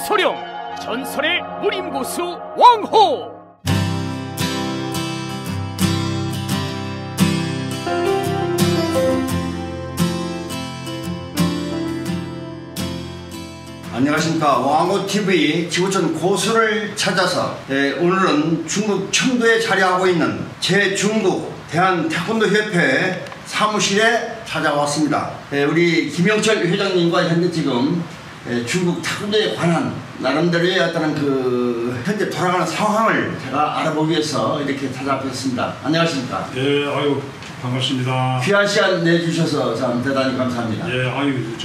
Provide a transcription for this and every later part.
소령 전설의 무림고수 왕호. 안녕하십니까. 왕호TV 지구촌 고수를 찾아서 오늘은 중국 청도에 자리하고 있는 제중국 대한태권도협회 사무실에 찾아왔습니다. 우리 김영철 회장님과 현재 지금 중국 태권도에 관한 나름대로의 어떤 현재 돌아가는 상황을 제가 알아보기 위해서 이렇게 찾아뵙습니다. 안녕하십니까. 예, 아유 반갑습니다. 귀한 시간 내주셔서 참 대단히 감사합니다. 예, 아유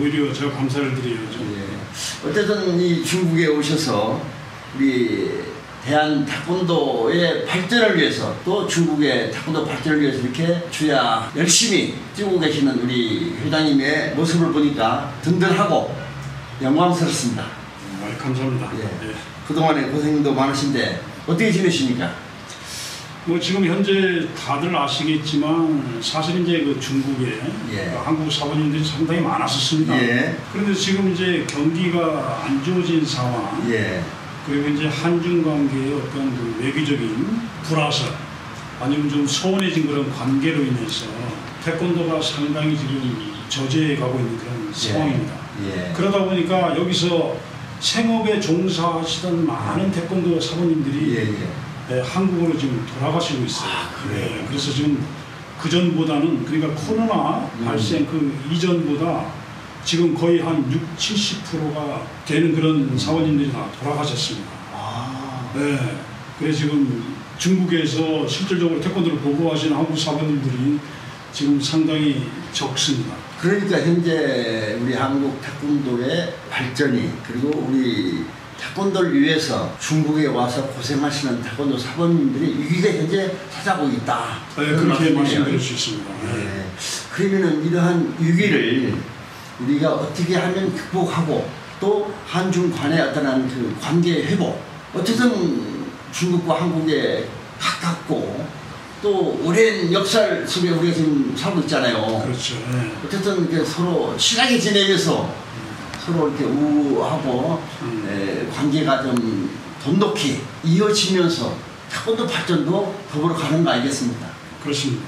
오히려 제가 감사를 드려야죠. 예. 어쨌든 이 중국에 오셔서 우리 대한 태권도의 발전을 위해서 또 중국의 태권도 발전을 위해서 이렇게 주야 열심히 뛰고 계시는 우리 회장님의 모습을 보니까 든든하고 영광스럽습니다. 감사합니다. 예. 예. 그동안에 고생도 많으신데 어떻게 지내십니까? 뭐 지금 현재 다들 아시겠지만 사실 이제 그 중국에 한국 사원님들이 상당히 많았었습니다. 예. 그런데 지금 이제 경기가 안 좋아진 상황, 그리고 이제 한중 관계의 어떤 그 외교적인 불화설 아니면 좀 소원해진 그런 관계로 인해서 태권도가 상당히 지금 저조해 가고 있는 그런 상황입니다. 그러다 보니까 여기서 생업에 종사하시던 많은 태권도 사모님들이 한국으로 지금 돌아가시고 있어요. 그래서 지금 그전보다는 그러니까 코로나 발생 그 이전보다 지금 거의 한 60~70%가 되는 그런 사원님들이 다 돌아가셨습니다. 그래서 지금 중국에서 실질적으로 태권도를 보고하시는 한국 사원님들이 지금 상당히 적습니다. 그러니까 현재 우리 한국 태권도의 발전이 그리고 우리 태권도를 위해서 중국에 와서 고생하시는 태권도 사범님들이 위기가 현재 찾아오고 있다. 그렇게 말씀드릴 수 있습니다. 그러면은 이러한 위기를 우리가 어떻게 하면 극복하고 또 한중 간의 어떤 그 관계 회복, 어쨌든 중국과 한국에 가깝고 또 오랜 역사 속에 우리가 지금 살고 있잖아요. 그렇죠. 어쨌든 이렇게 서로 친하게 지내면서 서로 이렇게 우호하고 관계가 좀 돈독히 이어지면서 태권도 발전도 더불어 가는 거 알겠습니까? 그렇습니다.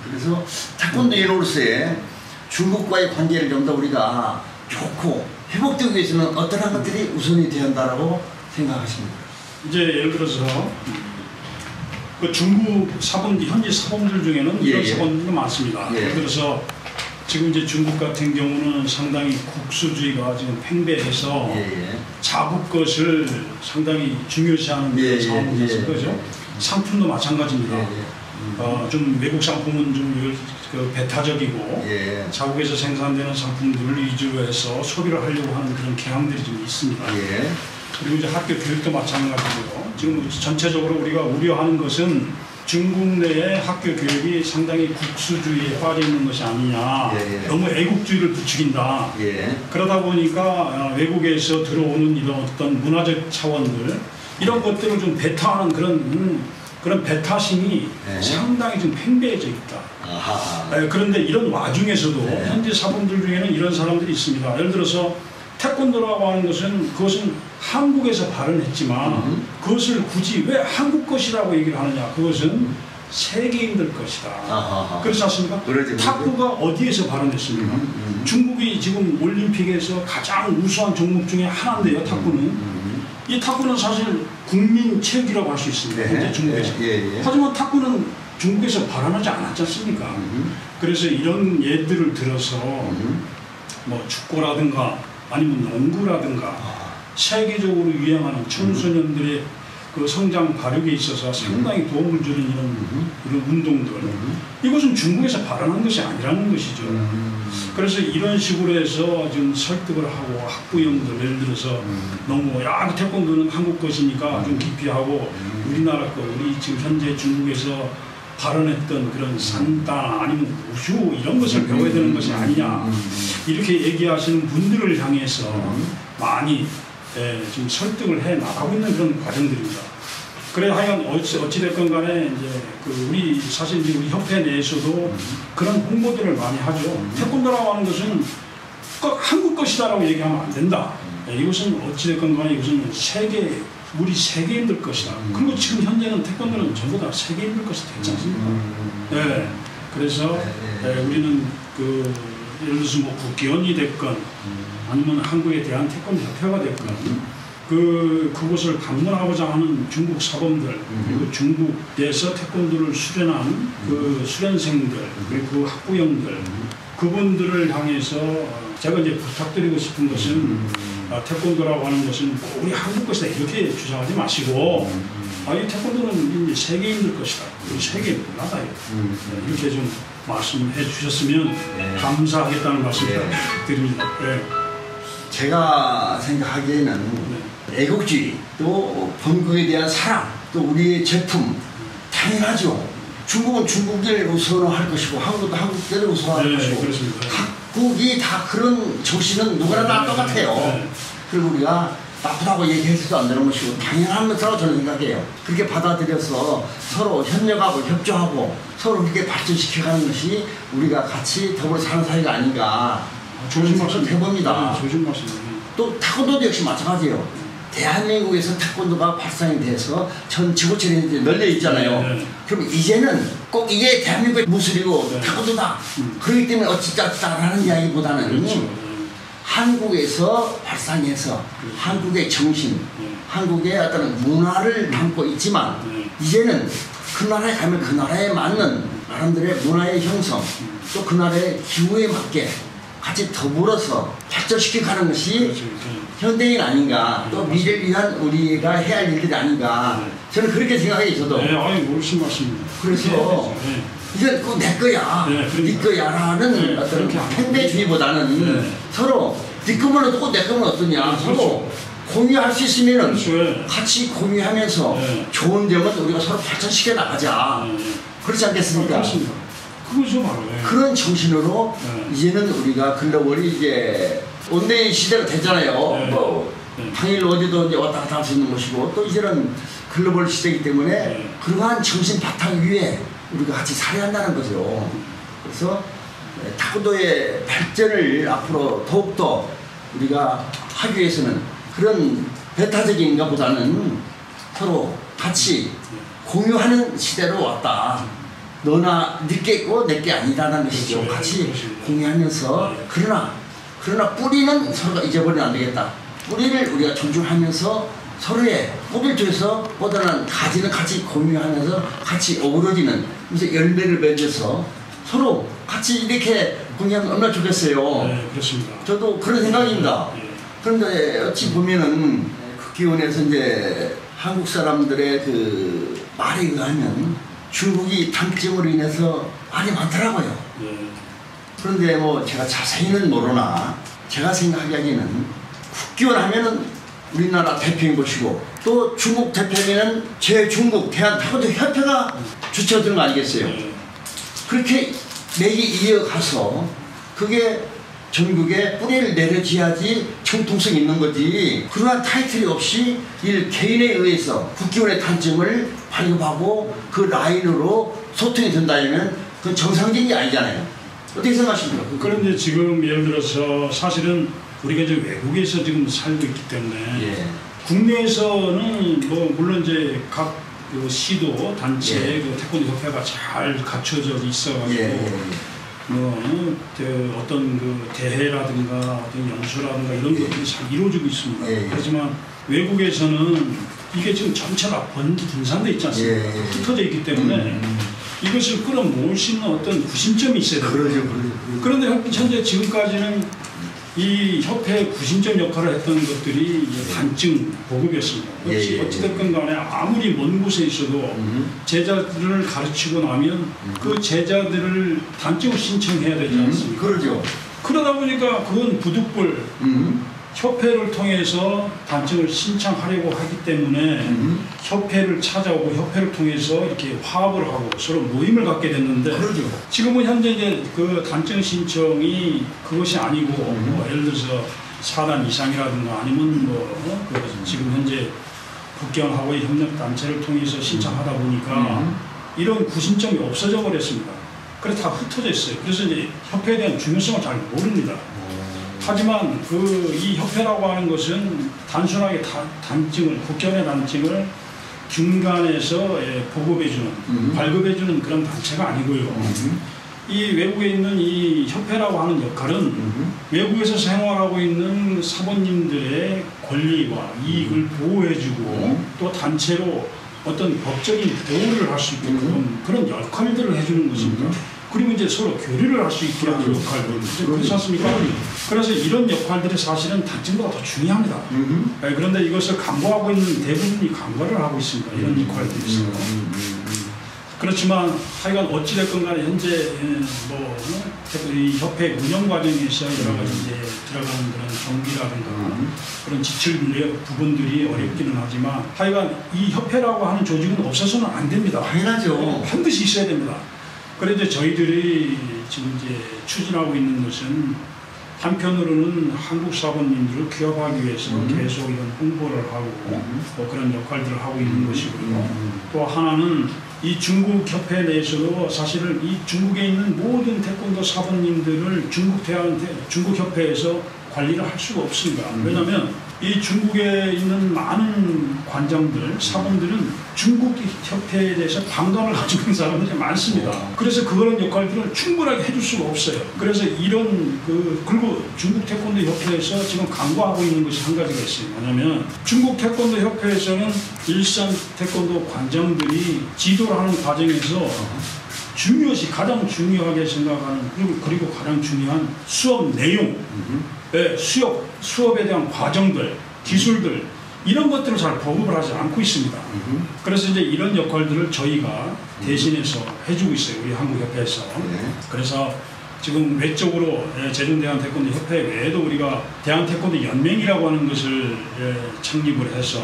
그래서 태권도인으로서의 중국과의 관계를 좀 더 우리가 좋고 회복되기 위해서는 어떠한 것들이 우선이 되어야 한다고 생각하십니까? 이제 예를 들어서 그 중국 현지 사범들 중에는 이런 사범들도 많습니다. 예를 들어서 지금 이제 중국 같은 경우는 상당히 국수주의가 지금 팽배해서 자국 것을 상당히 중요시하는 상황이었을 거죠. 상품도 마찬가지입니다. 좀 외국 상품은 좀 배타적이고 자국에서 생산되는 상품들을 위주로 해서 소비를 하려고 하는 그런 경향들이 좀 있습니다. 그리고 이제 학교 교육도 마찬가지고요. 지금 전체적으로 우리가 우려하는 것은 중국 내의 학교 교육이 상당히 국수주의에 빠져 있는 것이 아니냐. 너무 애국주의를 부추긴다. 그러다 보니까 외국에서 들어오는 이런 어떤 문화적 차원들 이런 것들을 좀 배타하는 그런 배타심이 상당히 좀 팽배해져 있다. 그런데 이런 와중에서도 현지 사범들 중에는 이런 사람들이 있습니다. 예를 들어서 태권도라고 하는 것은 그것은 한국에서 발현했지만 그것을 굳이 왜 한국 것이라고 얘기를 하느냐. 그것은 세계인들 것이다. 그렇지 않습니까? 탁구가 어디에서 발현됐습니까? 중국이 지금 올림픽에서 가장 우수한 종목 중에 하나인데요. 탁구는. 이 탁구는 사실 국민 체육이라고 할 수 있습니다. 현재 중국에서. 하지만 탁구는 중국에서 발현하지 않았지 않습니까? 그래서 이런 예들을 들어서 뭐 축구라든가 아니면 농구라든가 세계적으로 유행하는 청소년들의 그 성장 발육에 있어서 상당히 도움을 주는 이런 운동들 이것은 중국에서 발현한 것이 아니라는 것이죠. 그래서 이런 식으로 해서 지금 설득을 하고 학부형들 예를 들어서 너무 야 태권도는 한국 것이니까 좀 기피하고 우리나라 거 우리 지금 현재 중국에서 발언했던 그런 산다 아니면 우슈 이런 것을 배워야 되는 것이 아니냐 이렇게 얘기하시는 분들을 향해서 많이 지금 설득을 해 나가고 있는 그런 과정들입니다. 그래 하여간 어찌됐건 간에 이제 우리 사실 이제 우리 협회 내에서도 그런 홍보들을 많이 하죠. 태권도라고 하는 것은 꼭 한국 것이다라고 얘기하면 안 된다. 이것은 어찌됐건 간에 이것은 우리 세계인들 것이다. 그리고 지금 현재는 태권도는 전부 다 세계인들 것이 됐지 않습니까? 네. 그래서 우리는 예를 들어서 뭐 국기원이 됐건 아니면 한국에 대한 태권도 협회가 됐건 그곳을 방문하고자 하는 중국 사범들 그리고 중국에서 태권도를 수련한 그 수련생들 그리고 그 학부형들 그분들을 향해서 제가 이제 부탁드리고 싶은 것은 태권도라고 하는 것은 꼭 우리 한국 것이다 이렇게 주장하지 마시고 이 태권도는 이제 세계인들 것이다. 우리 세계에 문화다 이렇게 좀 말씀해 주셨으면 감사하겠다는 말씀을 드립니다. 네. 제가 생각하기에는 애국주의 또 본국에 대한 사랑 또 우리의 제품 당연하죠. 중국은 중국을 우선할 것이고 한국도 한국대로 우선할 것이고 그렇습니다. 각국이 다 그런 정신은 누구나 다 똑같아요. 그리고 우리가 나쁘다고 얘기해서도 안 되는 것이고 당연한 것이라고 저는 생각해요. 그렇게 받아들여서 서로 협력하고 협조하고 서로 그렇게 발전시켜가는 것이 우리가 같이 더불어 사는 사이가 아닌가 좋은 말씀 해봅니다. 좋은 말씀입니다. 또 태권도도 역시 마찬가지예요. 대한민국에서 태권도가 발상이 돼서 전 지구촌에 널려 있잖아요. 그럼 이제는 꼭 이게 대한민국의 무술이고 태권도다. 그렇기 때문에 어찌됐다라는 이야기보다는 한국에서 발상해서 한국의 정신, 한국의 어떤 문화를 담고 있지만 이제는 그 나라에 가면 그 나라에 맞는 사람들의 문화의 형성 또 그 나라의 기후에 맞게 같이 더불어서 발전시켜가는 것이 현대인 아닌가 또 미래를 위한 우리가 해야 할 일들이 아닌가 저는 그렇게 생각해요. 저도. 무슨 말씀입니다. 그래서 이건 꼭 내 거야 네 거야라는 어떤 팽배주의보다는 서로 네 거면 꼭 내 거면 어떠냐 서로 공유할 수 있으면 같이 공유하면서 좋은 점은 우리가 서로 발전시켜 나가자. 그렇지 않겠습니까? 그렇습니다. 그거죠 바로. 그런 정신으로 이제는 우리가 글로벌이 이제 온라인 시대가 됐잖아요. 뭐 당일 어디도 이제 왔다 갔다 할 수 있는 것이고 또 이제는 글로벌 시대이기 때문에 그러한 정신 바탕 위에 우리가 같이 살아야 한다는 거죠. 그래서 태권도의 발전을 앞으로 더욱더 우리가 하기 위해서는 그런 배타적인 것보다는 서로 같이 공유하는 시대로 왔다. 너나 늦게 있고 내게 아니라는 것이죠. 같이 공유하면서 그러나 뿌리는 서로가 잊어버리면 안 되겠다. 뿌리를 우리가 존중하면서 서로의 뿌리를 통해서 뻗어난 가지는 같이 공유하면서 같이 어우러지는 그래서 열매를 맺어서 서로 같이 이렇게 공유하면 얼마나 좋겠어요. 네, 그렇습니다. 저도 그런 생각입니다. 그런데 어찌 보면은 국기원에서 이제 한국 사람들의 그 말에 의하면 중국이 단점으로 인해서 말이 많더라고요. 그런데 뭐 제가 자세히는 모르나 제가 생각하기에는 국기원 하면은 우리나라 대표인 것이고 또 중국 대표면은 제중국 대한태권도 협회가 주최하는 거 아니겠어요? 그렇게 맥이 이어가서 그게 전국에 뿌리를 내려줘야지 정통성이 있는 거지. 그러한 타이틀이 없이 이 개인에 의해서 국기원의 단점을 발급하고 그 라인으로 소통이 된다면 그건 정상적인 게 아니잖아요. 어떻게 생각하십니까? 그런데 지금 예를 들어서 사실은 우리가 이제 외국에서 지금 살고 있기 때문에 국내에서는 뭐 물론 이제 각 그 시도 단체 그 태권도 협회가 잘 갖춰져 있어가지고 어떤 그 대회라든가 어떤 연수라든가 이런 것들이 잘 이루어지고 있습니다. 하지만 외국에서는 이게 지금 전체가 분산되어 있지 않습니까? 흩어져 있기 때문에 이것을 끌어모을 수 있는 어떤 구심점이 있어야 됩니다. 그런데 현재 지금까지는 이 협회의 구심점 역할을 했던 것들이 단증 보급이었습니다. 어찌됐건 간에 아무리 먼 곳에 있어도 제자들을 가르치고 나면 그 제자들을 단증을 신청해야 되지 않습니까? 그러죠. 그러다 보니까 그건 부득불 협회를 통해서 단증을 신청하려고 하기 때문에 협회를 찾아오고 협회를 통해서 이렇게 화합을 하고 서로 모임을 갖게 됐는데 지금은 현재 이제 그 단증 신청이 그것이 아니고 뭐 예를 들어서 4단 이상이라든가 아니면 지금 현재 국기원하고의 협력단체를 통해서 신청하다 보니까 이런 구심점이 없어져 버렸습니다. 그래서 다 흩어져 있어요. 그래서 이제 협회에 대한 중요성을 잘 모릅니다. 하지만 이 협회라고 하는 것은 단순하게 단증을 국경의 단증을 중간에서 보급해주는 발급해주는 그런 단체가 아니고요. 이 외국에 있는 이 협회라고 하는 역할은 외국에서 생활하고 있는 사모님들의 권리와 이익을 보호해주고 또 단체로 어떤 법적인 보호를 할 수 있게끔 그런 역할들을 해주는 것입니다. 그리고 이제 서로 교류를 할 수 있게 하는 역할들. 그렇지 않습니까? 그래서 이런 역할들이 사실은 단증보다 더 중요합니다. 그런데 이것을 강구하고 있는 대부분이 강구를 하고 있습니다. 이런 역할들이 있어요. 그렇지만 하여간 어찌됐건 간에 현재 이 협회 운영 과정에서 여러 가지 이제 들어가는 그런 경비라든가 그런 지출 부분들이 어렵기는 하지만 하여간 이 협회라고 하는 조직은 없어서는 안 됩니다. 당연하죠. 반드시 있어야 됩니다. 그런데 저희들이 지금 이제 추진하고 있는 것은 한편으로는 한국 사모님들을 기업하기 위해서 계속 이런 홍보를 하고 또 그런 역할들을 하고 있는 것이고요. 또 하나는 이 중국 협회 내에서도 사실은 이 중국에 있는 모든 태권도 사모님들을 중국 협회에서 관리를 할 수가 없습니다. 왜냐하면 이 중국에 있는 많은 관장들, 사범들은 중국 협회에 대해서 반감을 가지고 있는 사람들이 많습니다. 그래서 그런 역할들을 충분하게 해줄 수가 없어요. 그래서 이런 그리고 중국 태권도 협회에서 지금 강구하고 있는 것이 한 가지가 있어요. 뭐냐면 중국 태권도 협회에서는 일선 태권도 관장들이 지도를 하는 과정에서 가장 중요하게 생각하는 그리고 가장 중요한 수업 내용, 수업에 대한 과정들, 기술들 이런 것들을 잘 보급을 하지 않고 있습니다. 그래서 이제 이런 역할들을 저희가 대신해서 해주고 있어요. 우리 한국협회에서. 그래서 지금 외적으로 제중대한태권도 협회 외에도 우리가 대한태권도연맹이라고 하는 것을 창립을 해서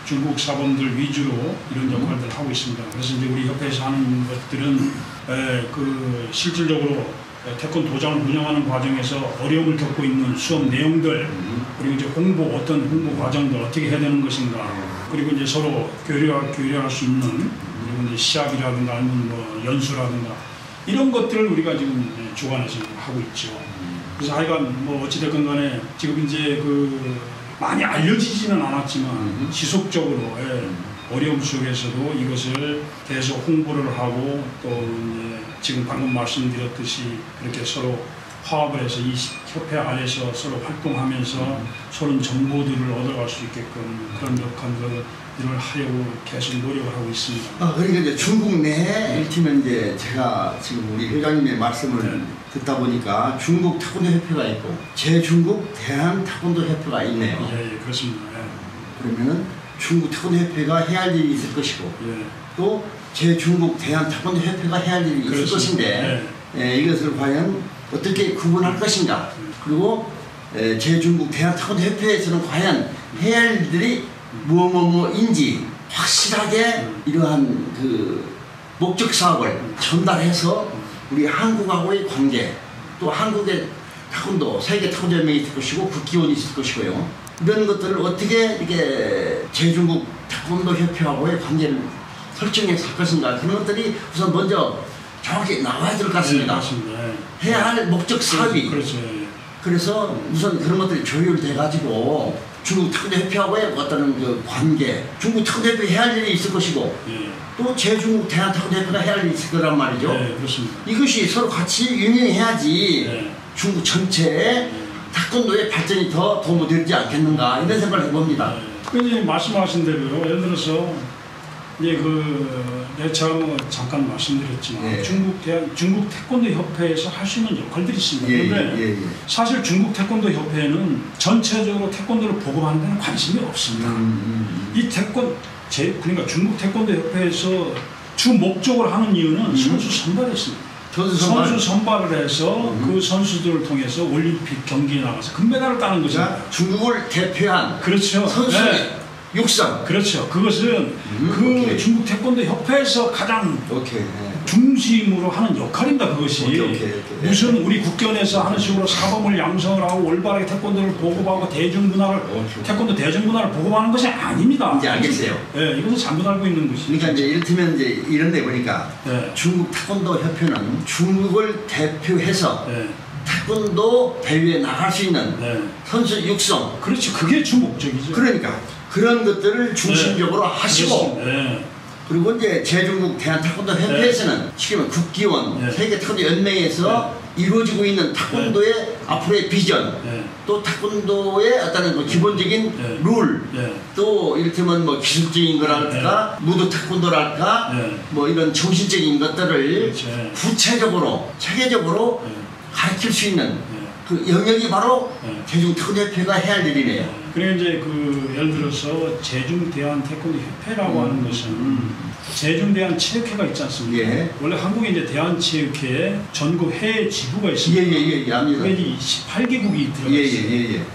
중국 사범들 위주로 이런 역할들을 하고 있습니다. 그래서 이제 우리 협회에서 하는 것들은 실질적으로 태권 도장을 운영하는 과정에서 어려움을 겪고 있는 수업 내용들, 그리고 이제 어떤 홍보 과정들 어떻게 해야 되는 것인가, 그리고 이제 서로 교류할 수 있는, 그리고 이제 시합이라든가 아니면 연수라든가 이런 것들을 우리가 지금 주관해서 하고 있죠. 그래서 하여간 어찌됐건 간에 지금 이제 많이 알려지지는 않았지만 지속적으로 어려움 속에서도 이것을 계속 홍보를 하고 또 지금 방금 말씀드렸듯이 그렇게 서로 화합을 해서 이 협회 안에서 서로 활동하면서 서로 정보들을 얻어갈 수 있게끔 그런 역할들을 하려고 계속 노력을 하고 있습니다. 그러니까 이제 중국 내에 일테면 이제 제가 지금 우리 회장님의 말씀을 듣다 보니까 중국 태권도 협회가 있고 제중국 대한 태권도 협회가 있네요. 예, 그렇습니다. 그러면은 중국 태권도 협회가 해야 할 일이 있을 것이고 또 제중국 대한 태권도 협회가 해야 할 일이 있을 것인데 이것을 과연 어떻게 구분할 것인가, 그리고 제중국 대한 태권도 협회에서는 과연 해야 할 일들이 뭐인지 확실하게 이러한 목적 사업을 전달해서 우리 한국하고의 관계, 또 한국의 태권도, 세계 태권도 연맹이 있을 것이고 국기원이 있을 것이고요. 이런 것들을 어떻게 이렇게 제중국 태권도 협회하고의 관계를 설정해서 할 것인가, 그런 것들이 우선 먼저 정확히 나와야 될 것 같습니다. 해야 할 목적 사업이. 그래서 우선 그런 것들이 조율돼 가지고 중국 태권도 협회하고의 어떤 관계, 중국 태권도 협회 해야 할 일이 있을 것이고 또 제중국 대한 태권도 협회가 해야 할 일이 있을 거란 말이죠. 그렇습니다. 이것이 서로 같이 유명해야지 중국 전체의 태권도의 발전이 더 도움이 되지 않겠는가, 이런 생각을 해봅니다. 이제 말씀하신 대로요. 예를 들어서 제가 잠깐 말씀드렸지만 중국 태권도 협회에서 할 수 있는 역할들이 있습니다. 그런데 사실 중국 태권도 협회는 전체적으로 태권도를 보급하는 데는 관심이 없습니다. 그러니까 중국 태권도 협회에서 주 목적으로 하는 이유는 선수 선발이었습니다. 선수 선발을 해서 그 선수들을 통해서 올림픽 경기에 나가서 금메달을 따는 것입니다. 중국을 대표한 선수의 육성. 그렇죠. 그것은 중국 태권도 협회에서 가장 중심으로 하는 역할입니다. 그것이 무슨 우리 국견에서 하는 식으로 사범을 양성을 하고 올바르게 태권도를 보급하고 태권도 대중문화를 보급하는 것이 아닙니다. 이제 알겠어요. 이것은 잘못 알고 있는 것이죠. 그러니까 이제 이를테면 이제 이런 데 보니까 중국 태권도 협회는 중국을 대표해서 태권도 대회에 나갈 수 있는 네. 선수 육성. 그렇죠. 그게 주 목적이죠. 그러니까 그런 것들을 중심적으로 하시고 네. 그리고 이제 제중국 대한태권도 협회에서는 지금 국기원 세계 태권도 연맹에서 이루어지고 있는 태권도의 앞으로의 비전, 또 태권도의 어떤 그 기본적인 룰, 또 이를테면 뭐 기술적인 거랄까, 무도 태권도랄까, 뭐 이런 정신적인 것들을 구체적으로 체계적으로 가르칠 수 있는 그 영역이 바로 제중태권도협회가 해야 할 일이네요. 그래 이제 그 예를 들어서 제중대한태권도협회라고 하는 것은 제중대한체육회가 있지 않습니까? 원래 한국에 이제 대한체육회에 전국 해외 지부가 있습니다. 압니다. 그게 이제 18개국이 들어가 있어요.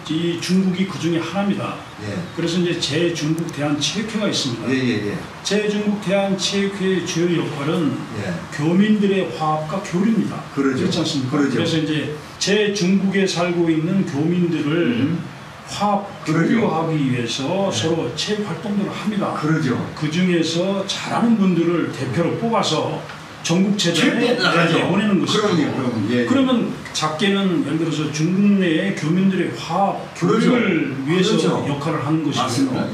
이 중국이 그 중에 하나입니다. 그래서 이제 제중국 대한체육회가 있습니다. 제중국 대한체육회의 주요 역할은 교민들의 화합과 교류입니다. 그렇지 않습니까? 그래서 이제 제중국에 살고 있는 교민들을 화합, 교류하기 위해서 서로 체육 활동들을 합니다. 그 중에서 잘하는 분들을 대표로 뽑아서 전국체전에 내보내는 것입니다. 그러면 작게는 예를 들어서 중국 내의 교민들의 화합, 교류를 위해서 역할을 하는 것이고요.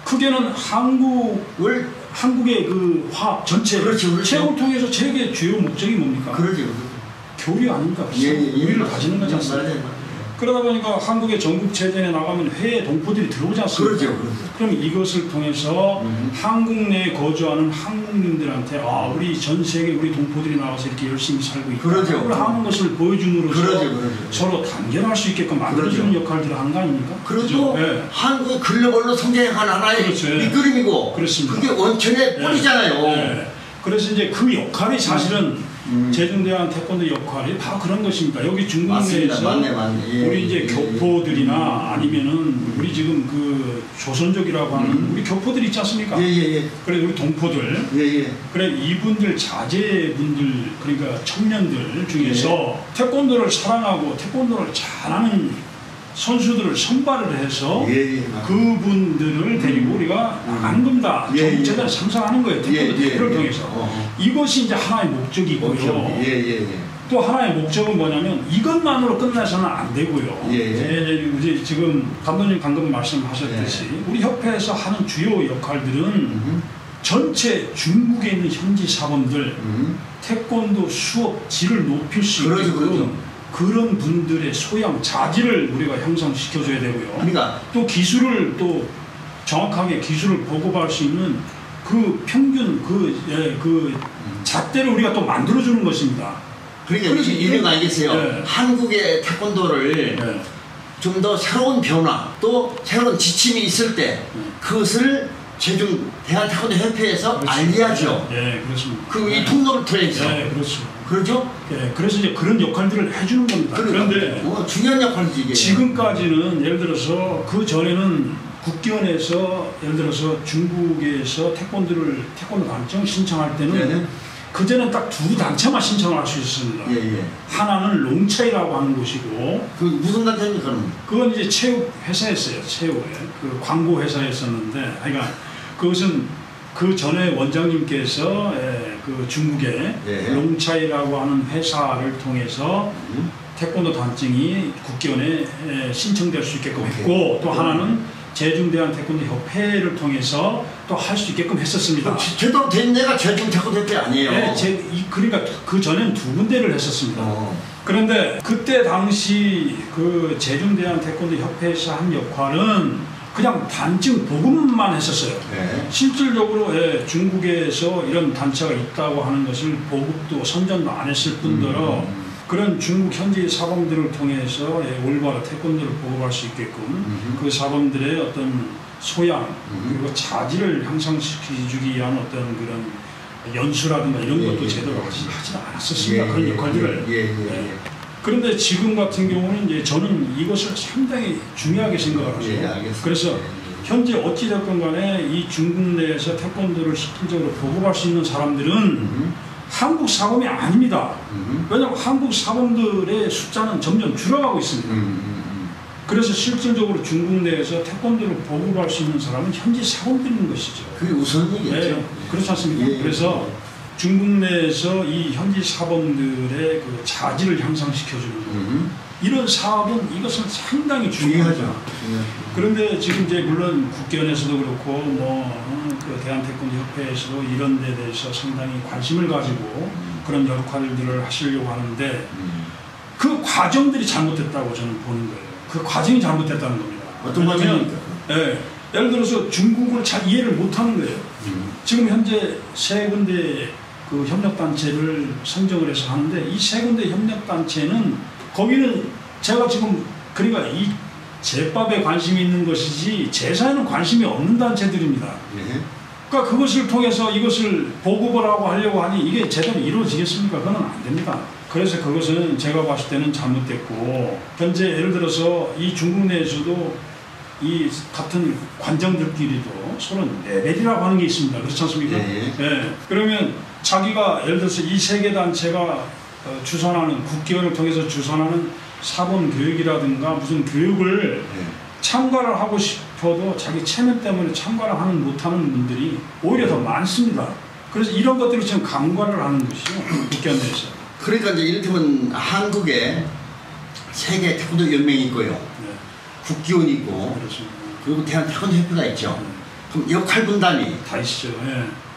크게는 한국의 그 화합 전체, 체육을 통해서 체육의 주요 목적이 뭡니까? 교류 아닙니까? 우리를 가지는 거지 않습니까? 그러다 보니까 한국의 전국체전에 나가면 해외 동포들이 들어오지 않습니까? 그럼 이것을 통해서 한국 내에 거주하는 한국민들한테 우리 전 세계 우리 동포들이 나와서 이렇게 열심히 살고 있다 하는 것을 보여줌으로써 서로 단결할 수 있게끔 만들어주는 역할들을 하는 거 아닙니까? 그리고 한국의 글로벌로 성장해가는 하나의 이끌림이고 그게 원천의 뿌리잖아요. 그래서 이제 그 역할이 사실은 제중대한태권도 역할이 바로 그런 것입니다. 여기 중국 내에서 우리 이제 교포들이나 아니면은 우리 지금 그 조선족이라고 하는 우리 교포들 있지 않습니까? 그래 우리 동포들. 그래 이분들 자제분들 그러니까 청년들 중에서 태권도를 사랑하고 태권도를 잘하는 선수들을 선발을 해서 그분들을 데리고 우리가 나가는 겁니다. 전국체전을 상상하는 거예요. 태권도 대회를 통해서. 이것이 이제 하나의 목적이고요. 또 하나의 목적은 뭐냐면 이것만으로 끝나서는 안 되고요. 이제 지금 감독님 방금 말씀하셨듯이 우리 협회에서 하는 주요 역할들은 전체 중국에 있는 현지 사범들 태권도 수업 질을 높일 수 있게끔 그런 분들의 소양, 자질을 우리가 향상시켜줘야 되고요. 또 기술을 또 정확하게 기술을 보급할 수 있는 그 평균, 그 잣대를 우리가 또 만들어주는 것입니다. 그러니까 이런 거 알겠어요. 한국의 태권도를 좀 더 새로운 변화, 또 새로운 지침이 있을 때 그것을 제중 대한태권도협회에서 알려야죠. 그렇습니다. 이 통로를 통해서. 그렇죠? 그래서 이제 그런 역할들을 해주는 겁니다. 그런데 중요한 역할이지 이게. 지금까지는 예를 들어서 그 전에는 국기원에서 예를 들어서 중국에서 태권도 단청 신청할 때는 그 전에 딱 두 단체만 신청을 할 수 있었습니다. 하나는 롱차이라고 하는 곳이고. 그 무슨 단체입니까? 그건 이제 체육 회사였어요. 체육에 그 광고 회사였었는데, 그러니까 그것은 그 전에 원장님께서 그 중국의 롱차이라고 하는 회사를 통해서 태권도 단증이 국기원에 신청될 수 있게끔 했고 또 하나는 제중대한태권도협회를 통해서 또 할 수 있게끔 했었습니다. 제대로 된 데가 제중태권도협회 아니에요? 그러니까 그 전에는 두 군데를 했었습니다. 그런데 그때 당시 그 제중대한태권도협회에서 한 역할은 그냥 단증 보급만 했었어요. 실질적으로 중국에서 이런 단체가 있다고 하는 것을 보급도 선전도 안 했을 뿐더러 그런 중국 현지 사범들을 통해서 올바로 태권도를 보급할 수 있게끔 그 사범들의 어떤 소양 그리고 자질을 향상시켜주기 위한 어떤 그런 연수라든가 이런 것도 제대로 하지 않았었습니다. 그런 역할들을. 그런데 지금 같은 경우는 이제 저는 이것을 상당히 중요하게 생각을 하죠. 그래서 현재 어찌됐건 간에 이 중국 내에서 태권도를 실질적으로 보급할 수 있는 사람들은 한국 사범이 아닙니다. 왜냐하면 한국 사범들의 숫자는 점점 줄어가고 있습니다. 그래서 실질적으로 중국 내에서 태권도를 보급할 수 있는 사람은 현지 사범들인 것이죠. 그게 우선이겠죠. 그렇지 않습니까? 그래서 중국 내에서 이 현지 사범들의 그 자질을 향상시켜주는 이런 사업은 이것은 상당히 중요하죠. 그런데 지금 이제 물론 국견에서도 그렇고 그 대한태권도협회에서도 이런 데 대해서 상당히 관심을 가지고 그런 역할들을 하시려고 하는데 그 과정들이 잘못됐다고 저는 보는 거예요. 그 과정이 잘못됐다는 겁니다. 어떤 과정입니까? 예, 예를 들어서 중국을 잘 이해를 못하는 거예요. 지금 현재 세 군데 그 협력단체를 선정을 해서 하는데 이 세 군데 협력단체는 거기는 제가 지금 그러니까 이 제밥에 관심이 있는 것이지 제사에는 관심이 없는 단체들입니다. 그러니까 그것을 통해서 이것을 보급을 하고 하려고 하니 이게 제대로 이루어지겠습니까? 그건 안 됩니다. 그래서 그것은 제가 봤을 때는 잘못됐고 현재 예를 들어서 이 중국 내에서도 이 같은 관정들끼리도 서로 레벨이라고 하는 게 있습니다. 그렇지 않습니까? 네. 그러면 자기가 예를 들어서 이 세 개 단체가 주선하는 국기원을 통해서 주선하는 사범 교육이라든가 무슨 교육을 참가를 하고 싶어도 자기 체면 때문에 참가를 못하는 분들이 오히려 더 많습니다. 그래서 이런 것들을 지금 강과를 하는 것이요. 국기원 내에서. 그러니까 이제 이를테면 한국에 세계 태권도 연맹이 있고요. 국기원이 있고 그리고 대한태권도협회가 있죠. 그럼 역할 분담이 다 있죠.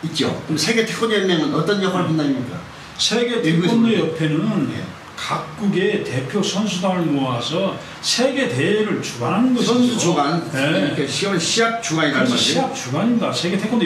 있죠. 그럼 세계 태권도 연맹은 어떤 역할 분담입니까? 세계 태권도협회는 각국의 대표 선수단을 모아서 세계 대회를 주관하는 것이죠. 선수 주관, 그러니까 시합 주관이라는 거죠. 시합 주관입니다. 세계 태권도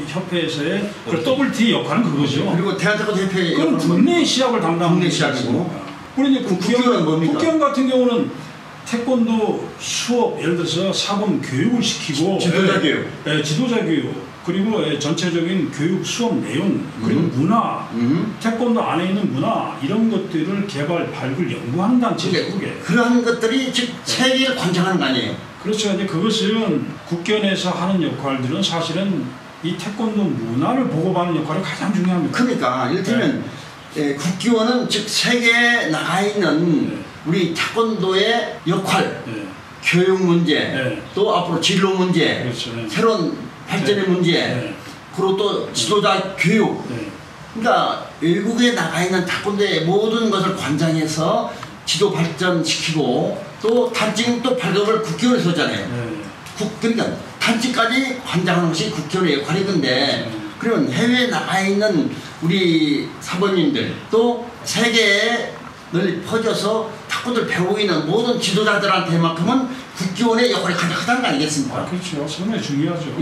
협회에서의 그 WT 역할은 그거죠. 그리고 대한태권도협회 그건 국내 시합을 담당하는 국내 시합이고. 그러니 국기원은 뭡니까? 국기원 같은 경우는 태권도 수업 예를 들어서 사범 교육을 시키고 지도자 교육, 지도자 교육. 그리고 전체적인 교육 수업 내용 그리고 문화, 태권도 안에 있는 문화 이런 것들을 개발, 발굴, 연구하는 단체죠. 그러한 것들이 즉 세계를 관장하는 거 아니에요? 그렇죠. 근데 그것은 국견에서 하는 역할들은 사실은 이 태권도 문화를 보고받는 역할이 가장 중요합니다. 그러니까 이를테면 국기원은 즉 세계에 나가 있는 우리 태권도의 역할, 교육 문제, 또 앞으로 진로 문제, 그렇죠. 새로운 발전의 문제, 그리고 또 지도자 교육. 그러니까 외국에 나가 있는 태권도의 모든 것을 관장해서 지도 발전시키고 또 단지 또 발급을 국기원에서 하잖아요. 그러니까 단지까지 관장하는 것이 국기원의 역할이 건데 그러면 해외에 나가 있는 우리 사범님들 또 세계에 널리 퍼져서 태권도를 배우고 있는 모든 지도자들한테만큼은 국기원의 역할이 가장 크다는 거 아니겠습니까? 그렇죠. 상당히 중요하죠.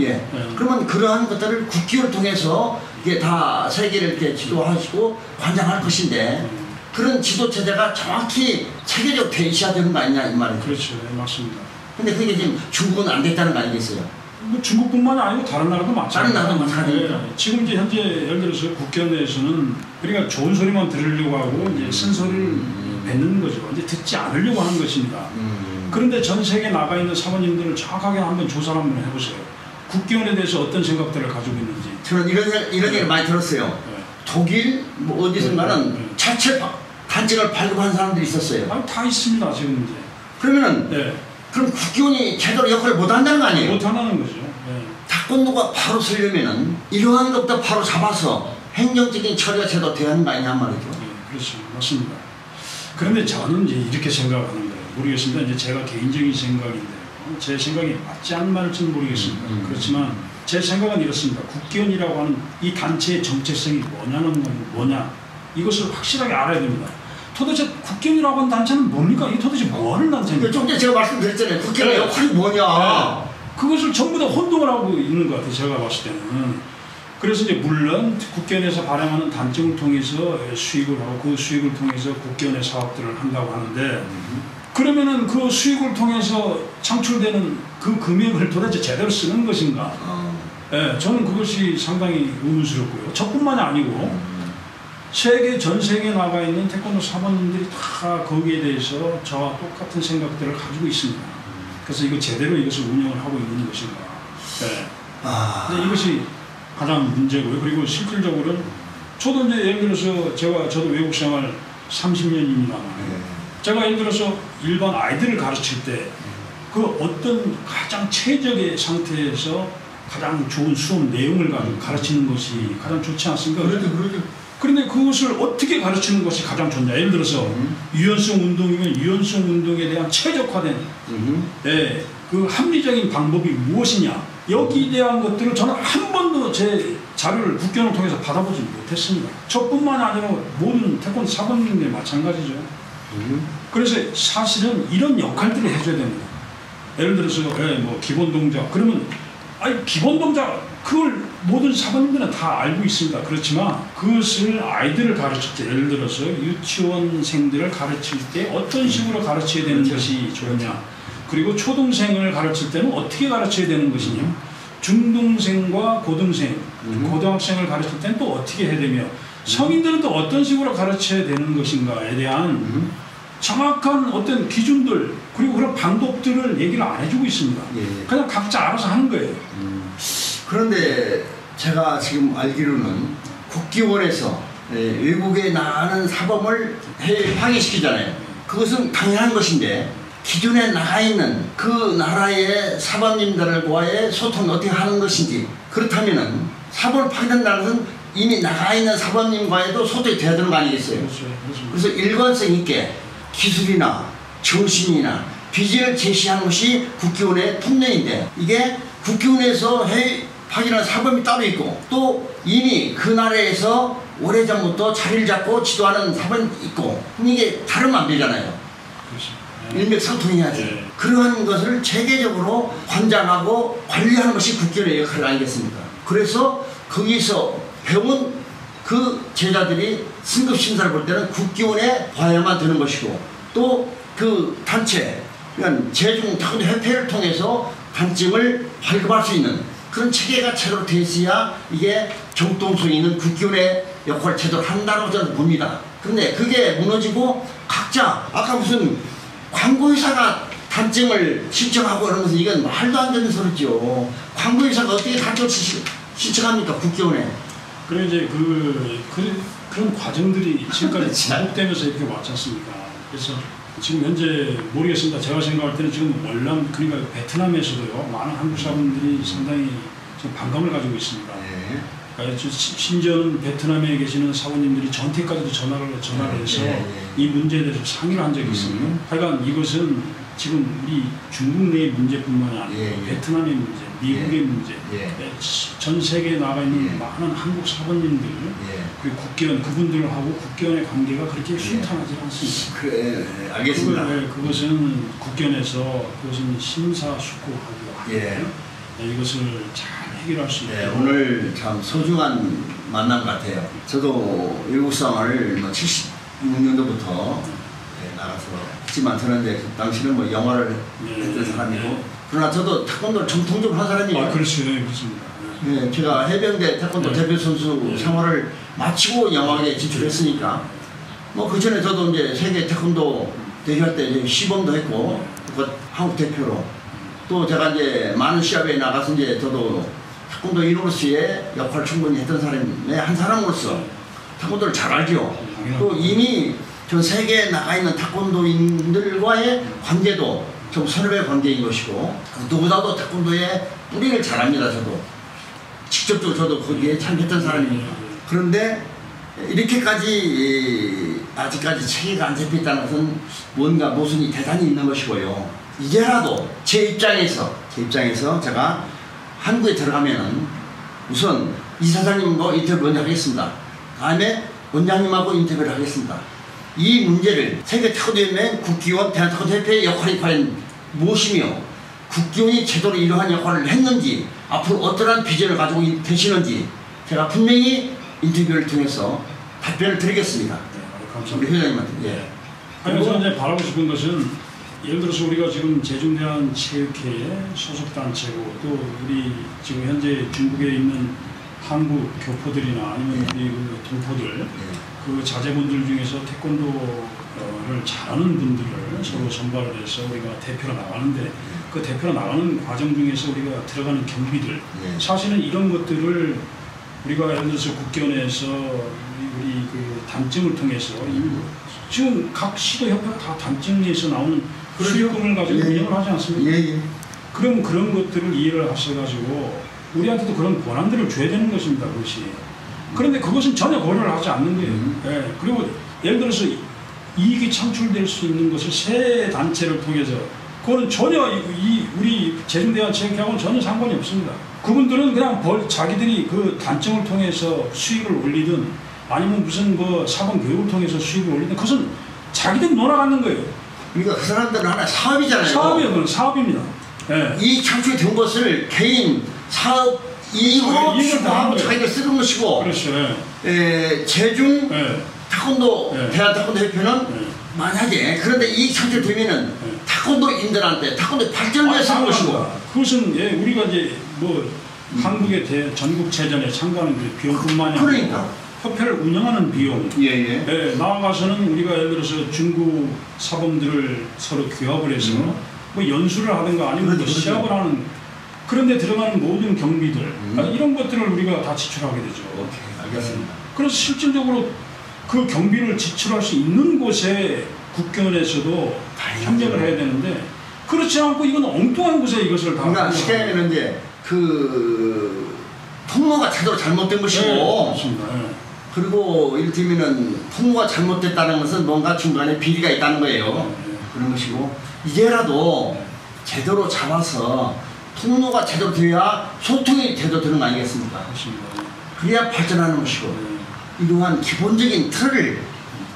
그러면 그러한 것들을 국기원을 통해서 이게 다 세계를 이렇게 지도하시고 관장할 것인데 그런 지도 체제가 정확히 체계적 되셔야 되는 거 아니냐 이 말이죠. 그렇죠. 맞습니다. 근데 그게 지금 중국은 안 됐다는 거 아니겠어요? 뭐 중국뿐만이 아니고 다른 나라도 마찬가지입니다. 다른 나라도 마찬가지입니다. 지금 이제 현재 예를 들어서 국기원 내에서는 그러니까 좋은 소리만 들으려고 하고 이제 쓴소리를 뱉는 거죠. 이제 듣지 않으려고 하는 것입니다. 그런데 전 세계에 나가 있는 사모님들을 정확하게 한번 조사를 한번 해보세요. 국기원에 대해서 어떤 생각들을 가지고 있는지. 저는 이런 얘기를 많이 들었어요. 독일 뭐 어디선가는 자체 단지를 발급한 사람들이 있었어요. 아니, 다 있습니다 지금 이제. 그러면은 그럼 국기원이 제대로 역할을 못 한다는 거 아니에요? 못 한다는 거죠. 태권도가 바로 서려면은 이러한 것도 바로 잡아서 행정적인 처리가 제대로 돼야 하는 거 아니냐 말이죠. 그렇죠. 맞습니다. 그런데 저는 이제 이렇게 생각하는 거예요. 모르겠습니다. 이제 제가 개인적인 생각인데 제 생각이 맞지 않는 말일지는 모르겠습니다. 그렇지만 제 생각은 이렇습니다. 국기원이라고 하는 이 단체의 정체성이 뭐냐 이것을 확실하게 알아야 됩니다. 도대체 국기원이라고 하는 단체는 뭡니까? 이게 도대체 뭐 하는 단체입니까? 좀 전에 제가 말씀드렸잖아요. 국기원의 역할이 뭐냐. 그것을 전부 다 혼동을 하고 있는 것 같아요. 제가 봤을 때는. 그래서 이제 물론 국기원에서 발행하는 단증을 통해서 수익을 하고 그 수익을 통해서 국기원의 사업들을 한다고 하는데 그러면은 그 수익을 통해서 창출되는 그 금액을 도대체 제대로 쓰는 것인가? 저는 그것이 상당히 의문스럽고요. 저뿐만이 아니고 전 세계에 나가 있는 태권도 사범님들이 다 거기에 대해서 저와 똑같은 생각들을 가지고 있습니다. 그래서 이거 제대로 이것을 운영을 하고 있는 것인가? 근데 이것이 가장 문제고요. 그리고 실질적으로는 저도 이제 예를 들어서 저도 외국 생활 30년입니다만 제가 예를 들어서 일반 아이들을 가르칠 때 그 어떤 가장 최적의 상태에서 가장 좋은 수업 내용을 가르치는 것이 가장 좋지 않습니까? 그렇죠. 그런데 그것을 어떻게 가르치는 것이 가장 좋냐? 예를 들어서 유연성 운동이면 유연성 운동에 대한 최적화된 그 합리적인 방법이 무엇이냐? 여기에 대한 것들을 저는 한 번도 제 자료를 국견을 통해서 받아보지 못했습니다. 저뿐만 아니라 모든 태권도 사범님들 마찬가지죠. 그래서 사실은 이런 역할들을 해줘야 됩니다. 예를 들어서 뭐 기본 동작 그러면 기본 동작 그걸 모든 사범님들은 다 알고 있습니다. 그렇지만 그것을 아이들을 가르칠 때 예를 들어서 유치원생들을 가르칠 때 어떤 식으로 가르쳐야 되는 것이 좋으냐, 그리고 초등생을 가르칠 때는 어떻게 가르쳐야 되는 것이냐, 중등생과 고등생, 고등학생을 가르칠 때는 또 어떻게 해야 되며 성인들은 또 어떤 식으로 가르쳐야 되는 것인가에 대한 정확한 어떤 기준들 그리고 그런 방법들을 얘기를 안 해주고 있습니다. 그냥 각자 알아서 하는 거예요. 그런데 제가 지금 알기로는 국기원에서 외국에 나가는 사범을 해외에 파견시키잖아요. 그것은 당연한 것인데 기존에 나가 있는 그 나라의 사범님들과의 소통을 어떻게 하는 것인지, 그렇다면은 사범을 파견한다는 것은 이미 나가 있는 사범님과에도 소통이 돼야 되는 거 아니겠어요? 그래서 일관성 있게 기술이나 정신이나 비전을 제시하는 것이 국기원의 통례인데, 이게 국기원에서 해외 파견한 사범이 따로 있고 또 이미 그 나라에서 오래전부터 자리를 잡고 지도하는 사범이 있고, 이게 다르면 안 되잖아요. 일맥상통해야지. 그러한 것을 체계적으로 관장하고 관리하는 것이 국기원의 역할 아니겠습니까? 그래서 거기서 배운 그 제자들이 승급심사를 볼 때는 국기원에 봐야만 되는 것이고, 또 그 단체, 그러니까 제중 태권도 협회를 통해서 단증을 발급할 수 있는 그런 체계가 제대로 되어 있어야 이게 정통성 있는 국기원의 역할을 제대로 한다고 저는 봅니다. 그런데 그게 무너지고 각자 아까 무슨 광고회사가 단증을 신청하고 그러면서 이건 말도 안 되는 소리죠. 광고회사가 어떻게 단증을 신청합니까, 국기원에? 그래 이제 그런 과정들이 지금까지 반복되면서 이렇게 왔지 않습니까? 그래서 지금 현재 모르겠습니다. 제가 생각할 때는 지금 월남, 그러니까 베트남에서도요 많은 한국 사람들이 상당히 좀 반감을 가지고 있습니다. 그러니까 심지어는 베트남에 계시는 사모님들이 저한테까지도 전화를 해서 이 문제에 대해서 상의를 한 적이 있습니다. 하여간 이것은 지금 우리 중국 내의 문제뿐만 아니고 베트남의 문제, 미국의 문제, 전 세계에 나가 있는 많은 한국 사모님들, 그리고 국기원 그분들하고 국기원의 관계가 그렇게 순탄하지 않습니다. 그래, 알겠습니다. 그것은 국기원에서 그것은 심사숙고하고 이것을 잘 해결할 수 있도록. 오늘 참 소중한 만남 같아요. 저도 외국 생활을 76년도부터 나가서 했지만 저는 이제 그 당시는 뭐 영화를 했던 사람이고, 그러나 저도 태권도를 정통적으로 한 사람이에요. 그렇습니다. 제가 해병대 태권도 대표 선수 생활을 마치고 영화에 진출했으니까 뭐 그 전에 저도 이제 세계 태권도 대회할 때 이제 시범도 했고 한국 대표로 또 제가 이제 많은 시합에 나가서 이제 저도 태권도 인으로서의 역할을 충분히 했던 사람의 한 사람으로서 태권도를 잘 알죠. 또 이미 전 세계에 나가 있는 태권도인들과의 관계도 좀 선후배 관계인 것이고, 누구보다도 태권도의 뿌리를 잘 압니다. 저도 직접적으로 저도 거기에 참여했던 사람입니다. 그런데 이렇게까지 아직까지 체계가 안 잡혀있다는 것은 뭔가 모순이 대단히 있는 것이고요. 이제라도 제 입장에서 제가 한국에 들어가면은 우선 이사장님과 인터뷰 먼저 하겠습니다. 다음에 원장님하고 인터뷰를 하겠습니다. 이 문제를 세계 태권도연맹, 국기원, 대한태권도협회의 역할이 과연 무엇이며 국기원이 제대로 이러한 역할을 했는지, 앞으로 어떠한 비전을 가지고 계시는지 제가 분명히 인터뷰를 통해서 답변을 드리겠습니다. 감사합니다. 우리 회장님한테. 그래서 이제 바라고 싶은 것은, 예를 들어서 우리가 지금 제중대한체육회의 소속단체고, 또 우리 지금 현재 중국에 있는 한국 교포들이나 아니면 우리 동포들, 그 자제분들 중에서 태권도를 잘하는 분들을 서로 선발을 해서 우리가 대표로 나가는데, 그 대표로 나가는 과정 중에서 우리가 들어가는 경비들, 사실은 이런 것들을 우리가 예를 들어서 국기원에서 우리 그 단증을 통해서 지금 각 시도 협회가 다 단증에서 나오는 수익금을 가지고 운영을 하지 않습니까? 그럼 그런 것들을 이해를 하셔가지고 우리한테도 그런 권한들을 줘야 되는 것입니다. 그것이. 그런데 그것은 전혀 고려를 하지 않는 거예요. 예. 그리고 예를 들어서 이익이 창출될 수 있는 것을 새 단체를 통해서 그거는 전혀 우리 재중대한체육회하고는 전혀 상관이 없습니다. 그분들은 그냥 자기들이 그 단청을 통해서 수익을 올리든 아니면 무슨 뭐 사범 교육을 통해서 수익을 올리든 그것은 자기들이 놀아가는 거예요. 그러니까 그 사람들은 하나의 사업이잖아요. 사업이에요. 그건 사업입니다. 예. 이 창출이 된 것을 개인 사업 이익으로 추구하고 자기가 쓰는 것이고, 그렇죠. 제중 예. 태권도 대한 태권도 협회는 만약에 그런데 이익 창출되면은 태권도인들한테 태권도 발전을 위해서 하는 것이고, 그것은 우리가 이제 뭐 한국의 전국체전에 참가하는 그 비용뿐만이 아니라 그러니까 협회를 운영하는 비용, 나아가서는 우리가 예를 들어서 중국 사범들을 서로 규합을 해서 뭐 연수를 하든가 아니면 뭐 시합을 하는 그런 데 들어가는 모든 경비들 이런 것들을 우리가 다 지출하게 되죠. 오케이, 알겠습니다. 그래서 실질적으로 그 경비를 지출할 수 있는 곳에 국견에서도 협력을 해야 되는데 그렇지 않고 이건 엉뚱한 곳에 이것을 다. 그러니까 쉽게 하면 이제 그 통로가 제대로 잘못된 것이고, 그리고 이를테면은 통로가 잘못됐다는 것은 뭔가 중간에 비리가 있다는 거예요. 그런 것이고, 이제라도 제대로 잡아서 통로가 제대로 돼야 소통이 제대로 되는 거 아니겠습니까? 그래야 발전하는 것이고, 이러한 기본적인 틀을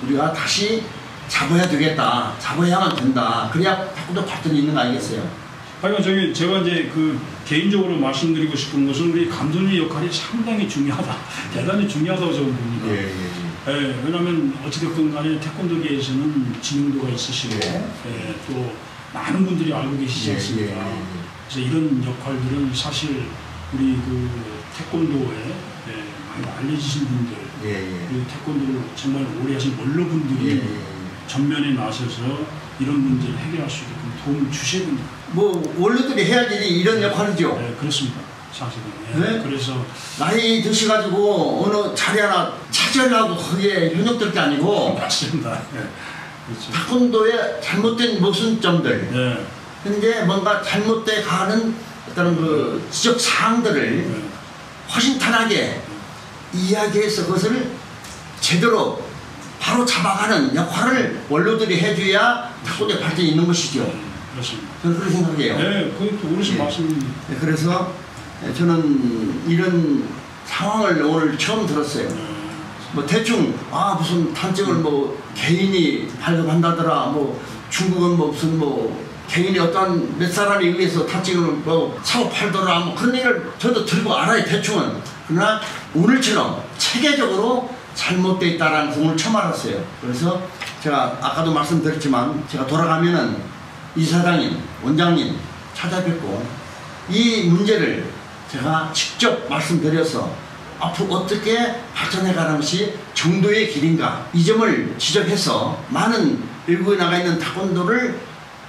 우리가 다시 잡아야 되겠다, 잡아야만 된다. 그래야 태권도 발전이 있는 거 아니겠어요? 하여간 제가 이제 그 개인적으로 말씀드리고 싶은 것은 우리 감독의 역할이 상당히 중요하다, 대단히 중요하다고 저는 봅니다. 왜냐하면 어찌됐든 간에 태권도계에서는知名도가 있으시고 또 많은 분들이 알고 계시지 않습니까? 그래서 이런 역할들은 사실 우리 그 태권도에 많이 알려지신 분들, 그리고 태권도를 정말 오래 하신 원로분들이 전면에 나서서 이런 문제를 해결할 수 있게끔 도움을 주셔야 됩니다. 뭐 원로들이 해야 될 일이 이런 역할이죠. 네, 그렇습니다. 사실은. 그래서 나이 드셔가지고 어느 자리 하나 차지하려고 거기에 현역될 게 아니고 맞습니다. 그렇죠. 태권도의 잘못된 모순점들, 근데 뭔가 잘못돼 가는 어떤 그 지적 사항들을 허심탄회하게 이야기해서 그것을 제대로 바로 잡아가는 역할을 원로들이 해줘야 태권도의 발전이 있는 것이죠. 그렇습니다. 저는 그렇게 생각해요. 네, 그것도 어르신 말씀입니다. 그래서 저는 이런 상황을 오늘 처음 들었어요. 뭐 대충 무슨 단증을 뭐 개인이 발급한다더라, 뭐 중국은 뭐 무슨 뭐 개인이 어떤 몇 사람에 의해서 단증을 뭐 사고 팔더라, 뭐 그런 얘기를 저도 들고 알아요, 대충은. 그러나 오늘처럼 체계적으로 잘못되어 있다는 부분을 처음 알았어요. 그래서 제가 아까도 말씀드렸지만 제가 돌아가면은 이사장님, 원장님 찾아뵙고 이 문제를 제가 직접 말씀드려서 앞으로 어떻게 발전해가는 것이 정도의 길인가, 이 점을 지적해서 많은 일국에 나가 있는 태권도를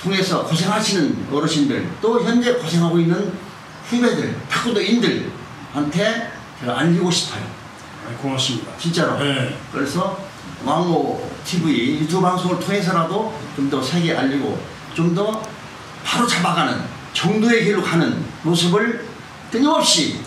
통해서 고생하시는 어르신들, 또 현재 고생하고 있는 후배들, 태권도인들한테 제가 알리고 싶어요. 고맙습니다. 진짜로. 그래서 왕호 TV 유튜브 방송을 통해서라도 좀 더 세계에 알리고 좀 더 바로 잡아가는 정도의 길로 가는 모습을 끊임없이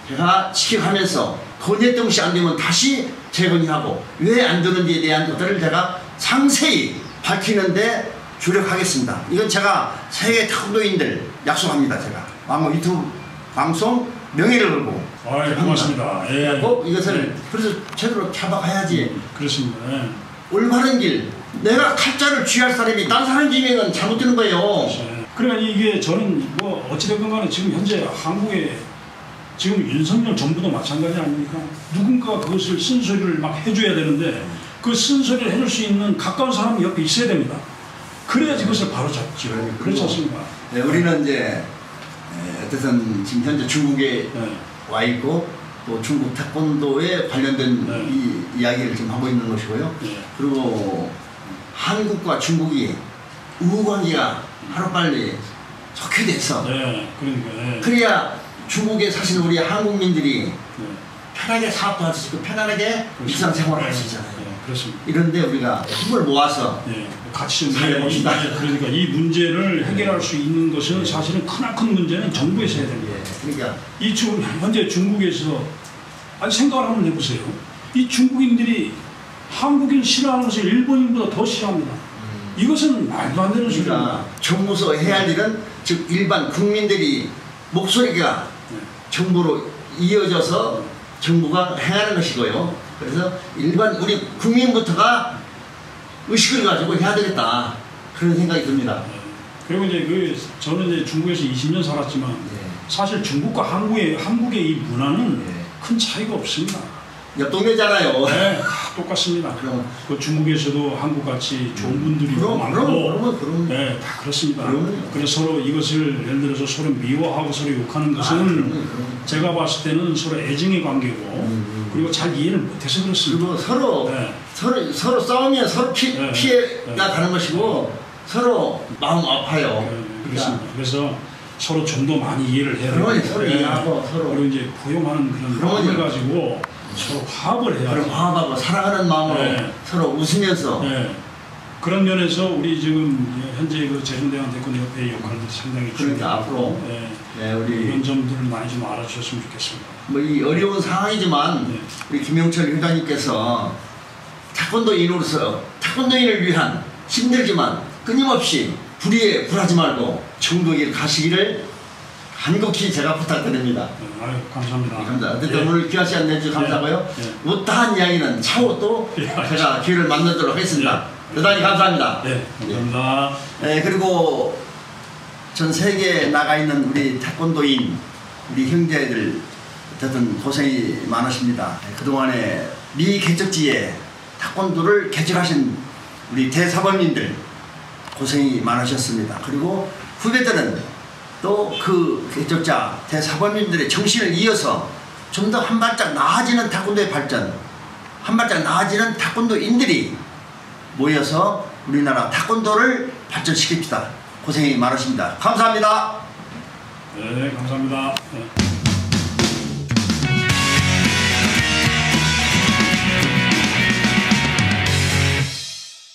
제가 지켜가면서 건의했던 것이 안 되면 다시 재건의하고 왜 안 되는지에 대한 것들을 제가 상세히 밝히는데 주력하겠습니다. 이건 제가 세계 태권도인들 약속합니다. 제가 왕호 유튜브 방송 명예를 걸고. 고맙습니다. 꼭 이것을 그래서 제대로 잡아가야지. 그렇습니다. 올바른 길. 내가 칼자를 쥐할 사람이 딴 사람 지면은 잘못되는 거예요. 그러니까 이게 저는 뭐 어찌됐건 간에 지금 현재 한국에 지금 윤석열 정부도 마찬가지 아닙니까? 누군가 그것을 쓴소리를 막 해줘야 되는데 그 쓴소리를 해줄 수 있는 가까운 사람이 옆에 있어야 됩니다. 그래야지 그것을 바로 잡죠. 그렇지 않습니까? 네, 우리는 이제 어쨌든 지금 현재 중국에 와 있고 또 중국 태권도에 관련된 이 이야기를 지금 하고 있는 것이고요. 그리고 한국과 중국이 우호관계가 하루빨리 좋게 돼서 그래야 중국에 사시는 우리 한국민들이 편하게 사업도 할 수 있고 편안하게 일상생활을 할 수 있잖아요. 그렇습니다. 이런데 우리가 힘을 모아서 같이 그러니까 이 문제를 해결할 수 있는 것은 사실은 크나큰 문제는 정부에서 해야 됩니다. 그러니까 이 현재 중국에서 아니 생각을 한번 해보세요. 이 중국인들이 한국인 싫어하는 것을 일본인보다 더 싫어합니다. 이것은 말도 안 되는 소리입니다. 그러니까 정부서 해야 할 일은 즉 일반 국민들이 목소리가 정부로 이어져서 정부가 행하는 것이고요. 그래서 일반 우리 국민부터가 의식을 가지고 해야 되겠다 그런 생각이 듭니다. 그리고 이제 저는 이제 중국에서 20년 살았지만 사실 중국과 한국의 이 문화는 큰 차이가 없습니다. 옆 동네잖아요. 네, 다 똑같습니다. 그 중국에서도 한국같이 좋은 분들이 많고, 네, 다 그렇습니다. 그래서 서로 이것을 예를 들어서 서로 미워하고 서로 욕하는 것은 제가 봤을 때는 서로 애증의 관계고, 그리고 잘 이해를 못해서 그렇습니다. 그리고 서로 싸우면 서로 피해가 가는 것이고 서로 마음 아파요. 그렇습니다. 그래서 서로 좀 더 많이 이해를 해야 돼요. 서로 이해하고 서로 그리고 이제 포용하는 그런 마음을 가지고 서로 화합을 해야 돼요. 화합하고 사랑하는 마음으로 서로 웃으면서 그런 면에서 우리 지금 현재 그 재선대왕 태권도협회의 역할도 상당히 그러니까 앞으로 우리 이런 점들을 많이 좀 알아주셨으면 좋겠습니다. 뭐 이 어려운 상황이지만 우리 김영철 회장님께서 태권도인으로서 태권도인을 위한 힘들지만 끊임없이 불의에 불하지 말고 전국에 가시기를 간곡히 제가 부탁드립니다. 아유, 감사합니다. 감사합니다. 오늘 귀한 시간 내주셔서 감사하고요. 못다한 이야기는 차후 또 제가 기회를 만나도록 하겠습니다. 대단히 감사합니다. 네, 감사합니다. 그리고 전 세계에 나가 있는 우리 태권도인 우리 형제들 어쨌든 고생이 많으십니다. 그동안에 미 개척지에 태권도를 개척하신 우리 대사범님들 고생이 많으셨습니다. 그리고 후배들은 또 그 개척자 대사범님들의 정신을 이어서 좀 더 한 발짝 나아지는 태권도의 발전, 한 발짝 나아지는 태권도인들이 모여서 우리나라 태권도를 발전시킵시다. 고생이 많으십니다. 감사합니다. 네, 감사합니다. 네.